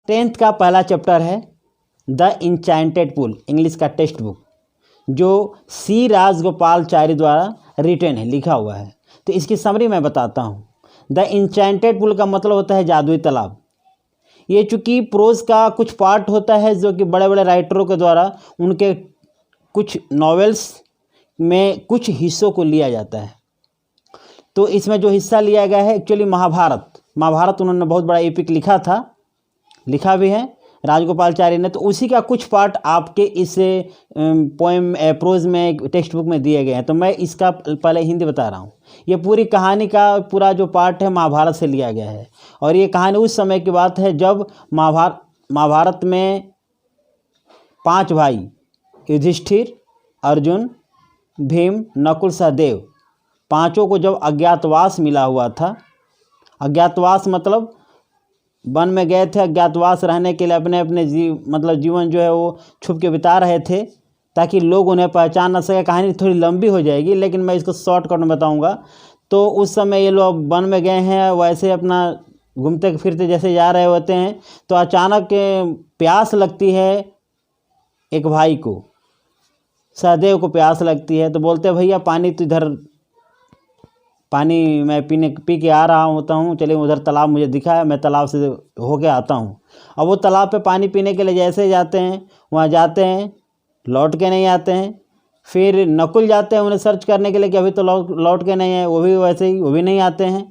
10th का पहला chapter है द इंचैंटेड पुल, इंग्लिश का टेक्स्ट बुक, जो सी राजगोपालचारी द्वारा रिटन है, लिखा हुआ है। तो इसकी समरी मैं बताता हूँ। द इंचैंटेड पुल का मतलब होता है जादुई तालाब। ये चूँकि प्रोज का कुछ पार्ट होता है जो कि बड़े बड़े राइटरों के द्वारा उनके कुछ नॉवेल्स में कुछ हिस्सों को लिया जाता है। तो इसमें जो हिस्सा लिया गया है एक्चुअली महाभारत उन्होंने बहुत बड़ा एपिक लिखा था, लिखा भी है राजगोपालचारी ने। तो उसी का कुछ पार्ट आपके इस पोएम प्रोज में टेक्स्ट बुक में दिए गए हैं। तो मैं इसका पहले हिंदी बता रहा हूँ। ये पूरी कहानी का पूरा जो पार्ट है महाभारत से लिया गया है, और ये कहानी उस समय की बात है जब महाभारत में 5 भाई युधिष्ठिर, अर्जुन, भीम, नकुल, सहदेव, पांचों को जब अज्ञातवास मिला हुआ था। अज्ञातवास मतलब वन में गए थे अज्ञातवास रहने के लिए, अपने अपने जीवन जो है वो छुप के बिता रहे थे ताकि लोग उन्हें पहचान न सके। कहानी थोड़ी लंबी हो जाएगी लेकिन मैं इसको शॉर्टकट में बताऊंगा। तो उस समय ये लोग वन में गए हैं, वैसे अपना घूमते फिरते जैसे जा रहे होते हैं तो अचानक प्यास लगती है एक भाई को, सहदेव को प्यास लगती है। तो बोलते हैं भैया पानी तो इधर, पानी मैं पी के आ रहा होता हूँ, चलिए उधर तालाब मुझे दिखा है, मैं तालाब से होके आता हूँ। अब वो तालाब पे पानी पीने के लिए जैसे जाते हैं, वहाँ जाते हैं, लौट के नहीं आते हैं। फिर नकुल जाते हैं उन्हें सर्च करने के लिए कि अभी तो लौट के नहीं है, वो भी वैसे ही, वो भी नहीं आते हैं।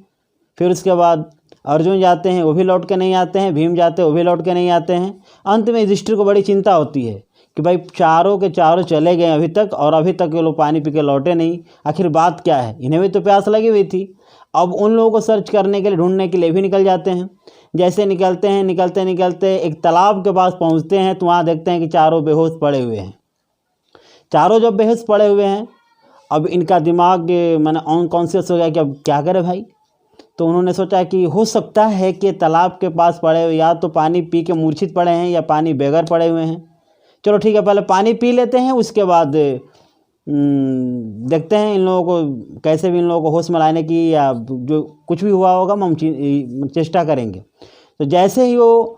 फिर उसके बाद अर्जुन जाते हैं, वो भी लौट के नहीं आते हैं। भीम जाते हैं, वो भी लौट के नहीं आते हैं। अंत में युधिष्ठिर को बड़ी चिंता होती है कि भाई चारों के चारों चले गए अभी तक, और अभी तक ये लोग पानी पी के लौटे नहीं, आखिर बात क्या है। इन्हें भी तो प्यास लगी हुई थी। अब उन लोगों को सर्च करने के लिए, ढूंढने के लिए भी निकल जाते हैं। जैसे निकलते हैं, निकलते एक तालाब के पास पहुंचते हैं तो वहाँ देखते हैं कि चारों बेहोश पड़े हुए हैं। चारों जब बेहोश पड़े हुए हैं, अब इनका दिमाग मैंने अनकॉन्शियस हो गया कि अब क्या करें भाई। तो उन्होंने सोचा कि हो सकता है कि तालाब के पास पड़े हुए या तो पानी पी के मूर्छित पड़े हैं या पानी बेगर पड़े हुए हैं। चलो ठीक है, पहले पानी पी लेते हैं, उसके बाद देखते हैं इन लोगों को, कैसे भी इन लोगों को होश में लाने की या जो कुछ भी हुआ होगा हम चेष्टा करेंगे। तो जैसे ही वो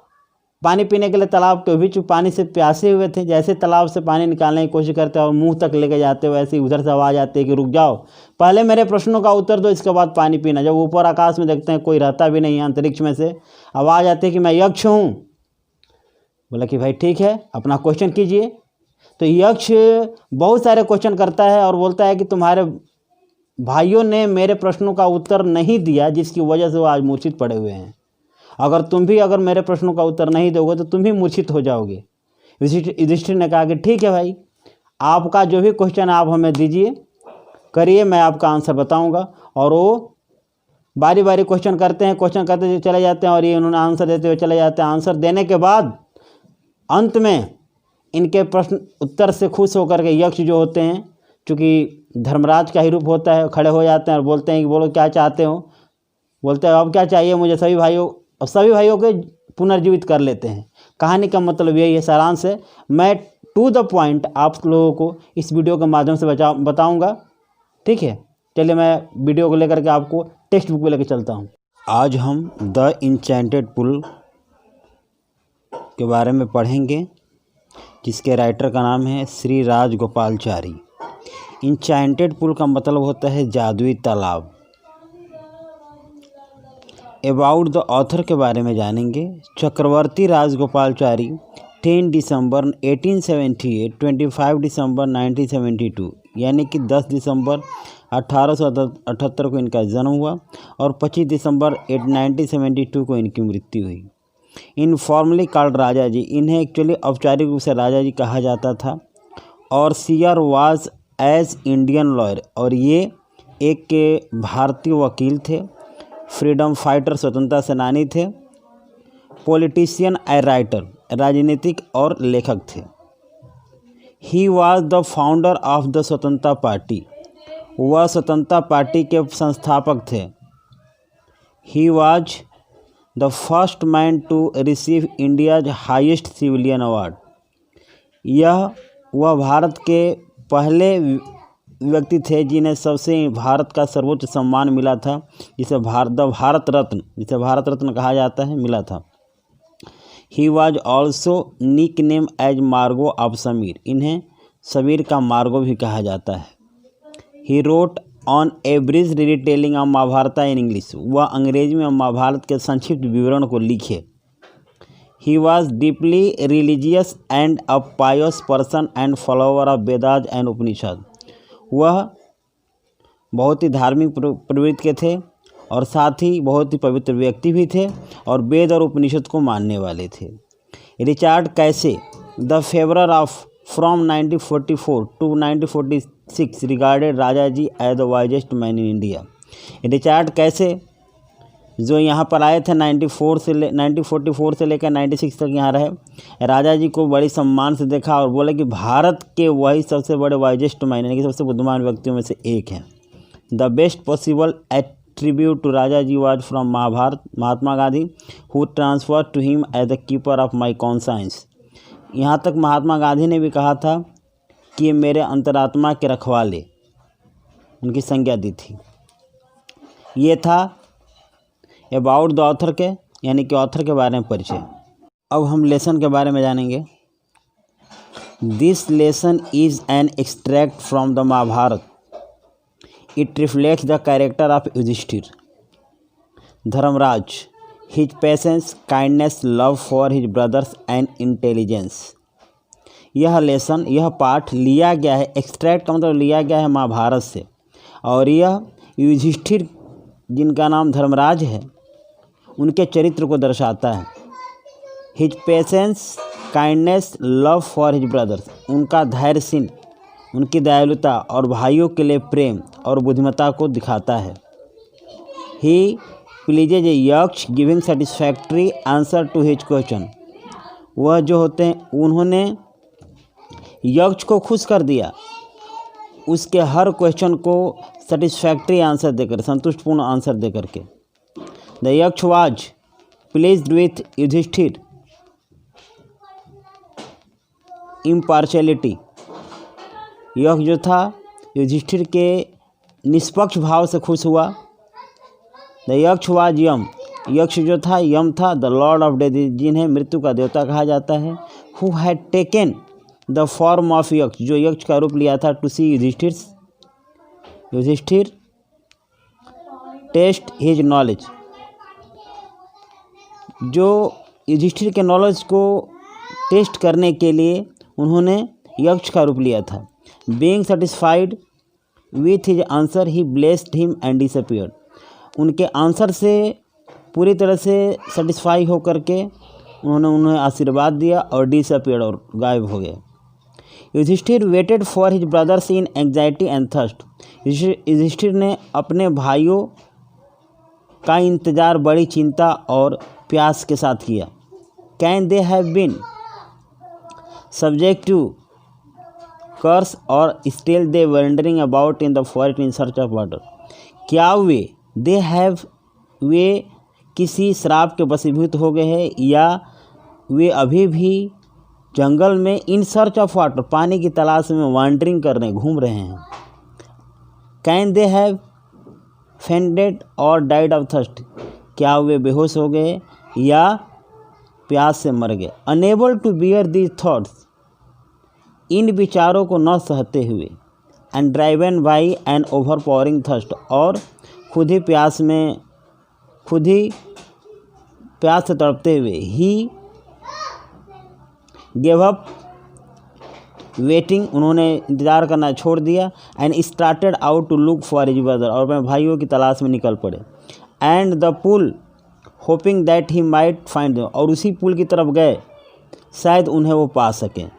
पानी पीने के लिए तालाब के बीच पानी से प्यासे हुए थे, जैसे तालाब से पानी निकालने की कोशिश करते हैं और मुंह तक लेके जाते हैं, वैसे ही उधर से आवाज़ आती है कि रुक जाओ, पहले मेरे प्रश्नों का उत्तर दो, इसके बाद पानी पीना। जब ऊपर आकाश में देखते हैं कोई रहता भी नहीं है, अंतरिक्ष में से आवाज़ आती है कि मैं यक्ष हूँ। बोला कि भाई ठीक है, अपना क्वेश्चन कीजिए। तो यक्ष बहुत सारे क्वेश्चन करता है और बोलता है कि तुम्हारे भाइयों ने मेरे प्रश्नों का उत्तर नहीं दिया, जिसकी वजह से वो आज मूर्छित पड़े हुए हैं। अगर मेरे प्रश्नों का उत्तर नहीं दोगे तो तुम भी मूर्छित हो जाओगे। युधिष्ठिर ने कहा कि ठीक है भाई, आपका जो भी क्वेश्चन आप हमें दीजिए, करिए, मैं आपका आंसर बताऊंगा। और वो बारी बारी क्वेश्चन करते चले जाते हैं और ये उन्होंने आंसर देते हुए चले जाते हैं। आंसर देने के बाद अंत में इनके प्रश्न उत्तर से खुश होकर के यक्ष जो होते हैं, चूँकि धर्मराज का ही रूप होता है, खड़े हो जाते हैं और बोलते हैं कि बोलो क्या चाहते हो। बोलते हैं अब क्या चाहिए मुझे, सभी भाइयों को पुनर्जीवित कर लेते हैं। कहानी का मतलब यही है, सारांश है। मैं टू द पॉइंट आप लोगों को इस वीडियो के माध्यम से बताऊंगा। ठीक है, चलिए मैं वीडियो को लेकर के आपको टेक्स्ट बुक में लेकर चलता हूं। आज हम द इंचैंटेड पुल के बारे में पढ़ेंगे, जिसके राइटर का नाम है श्री राजगोपालचारी। इंचैंटेड पुल का मतलब होता है जादुई तालाब। अबाउट द ऑथर के बारे में जानेंगे। चक्रवर्ती राजगोपालचारी 10 दिसंबर 1878, 25 दिसंबर 1972, यानी कि 10 दिसंबर 1878 को इनका जन्म हुआ और 25 दिसंबर 1972 को इनकी मृत्यु हुई। इनफॉर्मली कॉल्ड राजा जी, इन्हें एक्चुअली औपचारिक रूप से राजा जी कहा जाता था। और सीयर वाज एज इंडियन लॉयर, और ये एक भारतीय वकील थे। फ्रीडम फाइटर, स्वतंत्रता सेनानी थे। पॉलिटिशियन एंड राइटर, राजनीतिक और लेखक थे। He was the founder of the Swatantra party, वह स्वतंत्रता पार्टी के संस्थापक थे। He was the first man to receive India's highest civilian award, वह भारत के पहले व्यक्ति थे जिन्हें सबसे भारत का सर्वोच्च सम्मान मिला था, जिसे भारत रत्न कहा जाता है, मिला था। He was also nickname as मार्गो ऑफ समीर, इन्हें समीर का मार्गो भी कहा जाता है। He wrote on average retelling of Mahabharata in English, वह अंग्रेजी में महाभारत के संक्षिप्त विवरण को लिखे। He was deeply religious and a pious person and follower of Vedas and Upanishad, वह बहुत ही धार्मिक प्रवृत्ति के थे और साथ ही बहुत ही पवित्र व्यक्ति भी थे और वेद और उपनिषद को मानने वाले थे। रिचर्ड कैसे द फेवरर of from 1944 to 1946 regarded Raja ji as the wisest man in India. Richard Casey जो यहाँ पर आए थे 1944 से लेकर 96 तक यहाँ रहे, राजा जी को बड़ी सम्मान से देखा और बोले कि भारत के वही सबसे बड़े वाइजेस्ट मैन यानी कि सबसे बुद्धिमान व्यक्तियों में से एक हैं। The best possible attribute to Raja ji was from Mahabharat Mahatma Gandhi who transfer to him as the keeper of my conscience. यहाँ तक महात्मा गांधी ने भी कहा था कि ये मेरे अंतरात्मा के रखवाले, उनकी संज्ञा दी थी। ये था अबाउट द ऑथर के यानी कि ऑथर के बारे में परिचय। अब हम लेसन के बारे में जानेंगे। This lesson is an extract from the Mahabharat. It reflects the character of Yudhishthira, Dharmaraj, his patience, kindness, love for his brothers and intelligence. यह लेसन, यह पाठ लिया गया है, एक्सट्रैक्ट का मतलब लिया गया है महाभारत से, और यह युधिष्ठिर जिनका नाम धर्मराज है उनके चरित्र को दर्शाता है। His patience, kindness, love for his brothers, उनका धैर्यशील, उनकी दयालुता और भाइयों के लिए प्रेम और बुद्धिमत्ता को दिखाता है। ही pleases a Yaksha giving satisfactory answer to his question, वह जो होते हैं उन्होंने यक्ष को खुश कर दिया उसके हर क्वेश्चन को सेटिस्फैक्ट्री आंसर देकर, संतुष्टपूर्ण आंसर देकर के। The Yaksha was pleased with Yudhishthira impartiality, Yaksha जो था युधिष्ठिर के निष्पक्ष भाव से खुश हुआ। द यक्ष वाज यम, यक्ष जो था यम था, द लॉर्ड ऑफ डेथ, जिन्हें मृत्यु का देवता कहा जाता है। Who had taken the form of Yaksha, जो यक्ष का रूप लिया था, to see Yudhishthira test his knowledge, जो युधिष्ठिर के नॉलेज को टेस्ट करने के लिए उन्होंने यक्ष का रूप लिया था। Being satisfied with his answer he blessed him and disappeared, उनके आंसर से पूरी तरह से सेटिस्फाई होकर के उन्होंने उन्हें आशीर्वाद दिया और डिसअपीयर्ड और गायब हो गए। Yudhishthira waited for his brothers in anxiety and thirst, Yudhishthira ने अपने भाइयों का इंतज़ार बड़ी चिंता और प्यास के साथ किया। Can they have been subject to curse और still they wandering about in the forest in search of water, क्या वे किसी श्राप के वशीभूत हो गए हैं या वे अभी भी जंगल में इन सर्च ऑफ वाटर, पानी की तलाश में वांडरिंग कर रहे हैं, घूम रहे हैं। कैन दे हैव फेंडेड और डाइड ऑफ थर्स्ट, क्या वे बेहोश हो गए या प्यास से मर गए। Unable to bear these thoughts, इन विचारों को न सहते हुए। And driven by an overpowering thirst, और खुद ही प्यास से तड़पते हुए। ही गेव अप वेटिंग, उन्होंने इंतज़ार करना छोड़ दिया। And started out to look for his brother, और अपने भाइयों की तलाश में निकल पड़े। And the pool hoping that he might find them, और उसी पुल की तरफ गए शायद उन्हें वो पा सकें।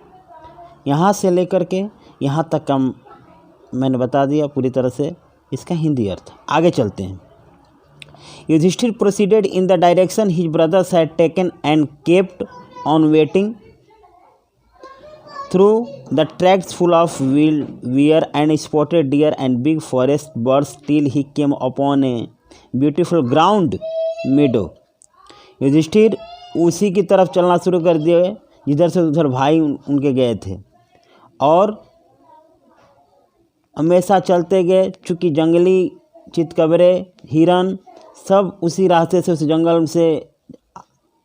यहाँ से लेकर के यहाँ तक का मैंने बता दिया पूरी तरह से इसका हिंदी अर्थ। आगे चलते हैं। Yudhishthira proceeded in the direction his brothers had taken and kept on waiting through the tracks full of wear and spotted deer and big forest birds till he came upon a beautiful ground meadow. Yudhishthira उसी की तरफ चलना शुरू कर दिए जिधर से उधर भाई उनके गए थे, और हमेशा चलते गए। चूँकि जंगली चितकबरे, हिरन सब उसी रास्ते से, उस जंगल से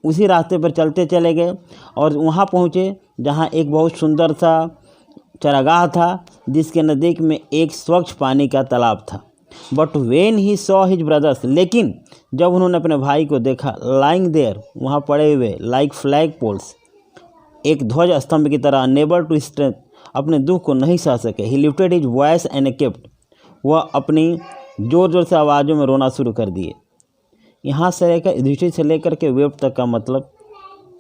उसी रास्ते पर चलते चले गए और वहाँ पहुँचे जहाँ एक बहुत सुंदर सा चरागाह था जिसके नज़दीक में एक स्वच्छ पानी का तालाब था। But when he saw his brothers, लेकिन जब उन्होंने अपने भाई को देखा, लाइंग देयर, वहाँ पड़े हुए, लाइक फ्लैग पोल्स, एक ध्वज स्तंभ की तरह, अनेबल टू स्ट्रेंथ, अपने दुख को नहीं सह सके। ही lifted his voice and kept, वह अपनी ज़ोर ज़ोर से आवाज़ों में रोना शुरू कर दिए। यहाँ से लेकर युधिष्ठिर से लेकर के वेब तक का मतलब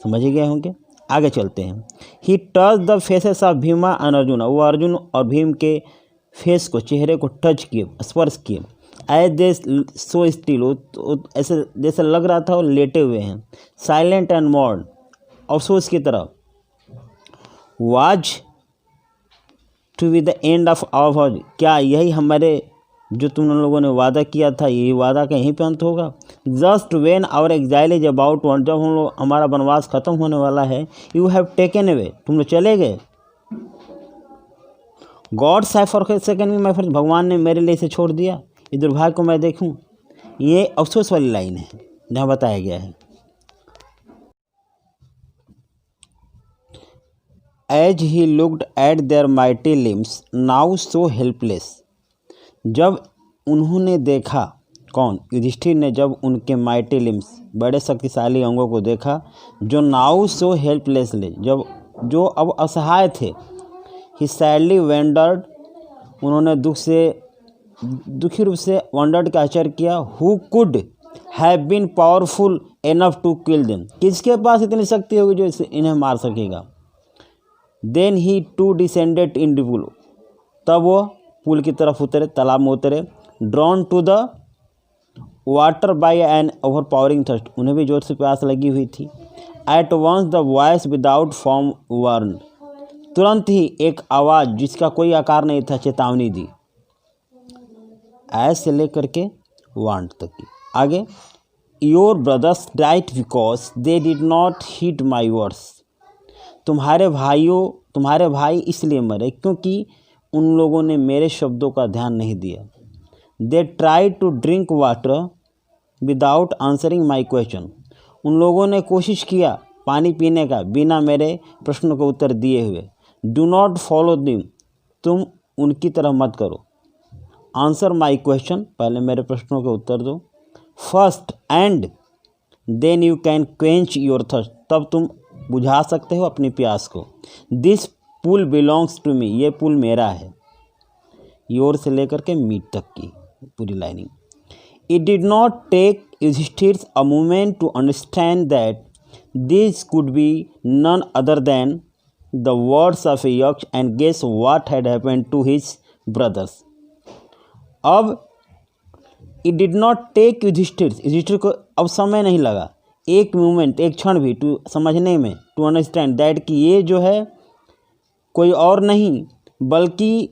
समझ ही गए होंगे। आगे चलते हैं। He touch the faces of Bhima and Arjun, वो अर्जुन और भीम के फेस को, चेहरे को टच किए, स्पर्श किए। एज दे सो स्टिल, ऐसे जैसे लग रहा था वो लेटे हुए हैं। साइलेंट एंड मॉर्न, अफसोस की तरह। Was to be the end of our, क्या यही हमारे जो तुम लोगों ने वादा किया था, यही वादा का यहीं पे अंत होगा। Just when our exile is about to, जब हम लोग हमारा वनवास खत्म होने वाला है, यू हैव टेकन अवे, तुम लोग चले गए। God have forsaken me my friend, भगवान ने मेरे लिए इसे छोड़ दिया, इस दुर्भाग्य को मैं देखूं। ये अफसोस वाली लाइन है जहाँ बताया गया है। As he looked at their mighty limbs now so helpless, जब उन्होंने देखा, कौन, युधिष्ठिर ने जब उनके माइटी लिम्स, बड़े शक्तिशाली अंगों को देखा, जो नाउ सो हेल्पलेसली, जब जो अब असहाय थे। ही सैडली वेंडर्ड, उन्होंने दुखी रूप से वंडर्ड का आश्चर्य किया। Who could have been powerful enough to kill them, किसके पास इतनी शक्ति होगी जो इन्हें मार सकेगा। Then he too descended in the pool, तब वो पुल की तरफ उतरे, तालाब में उतरे। Drawn to the water by an overpowering thirst, उन्हें भी जोर से प्यास लगी हुई थी। At once the voice without form warned, तुरंत ही एक आवाज़ जिसका कोई आकार नहीं था चेतावनी दी। ऐसे लेकर के वांट तक की। आगे, your brothers died because they did not heed my words, तुम्हारे भाई इसलिए मरे क्योंकि उन लोगों ने मेरे शब्दों का ध्यान नहीं दिया। They try to drink water without answering my question, उन लोगों ने कोशिश किया पानी पीने का बिना मेरे प्रश्न को उत्तर दिए हुए। डू नॉट फॉलो दिम, तुम उनकी तरह मत करो। आंसर माई क्वेश्चन, पहले मेरे प्रश्नों के उत्तर दो। First and then you can quench your thirst, तब तुम बुझा सकते हो अपनी प्यास को। This pool belongs to me, ये पुल मेरा है। योर से लेकर के मीट तक की पूरी lining. It did not take Yudhishthir a moment to understand that this could be none other than the words of a Yaksha and guess what had happened to his brothers. अब it did not take Yudhishthir को अब समय नहीं लगा, एक moment, एक क्षण भी, टू समझने में, टू अंडरस्टैंड दैट कि ये जो है कोई और नहीं बल्कि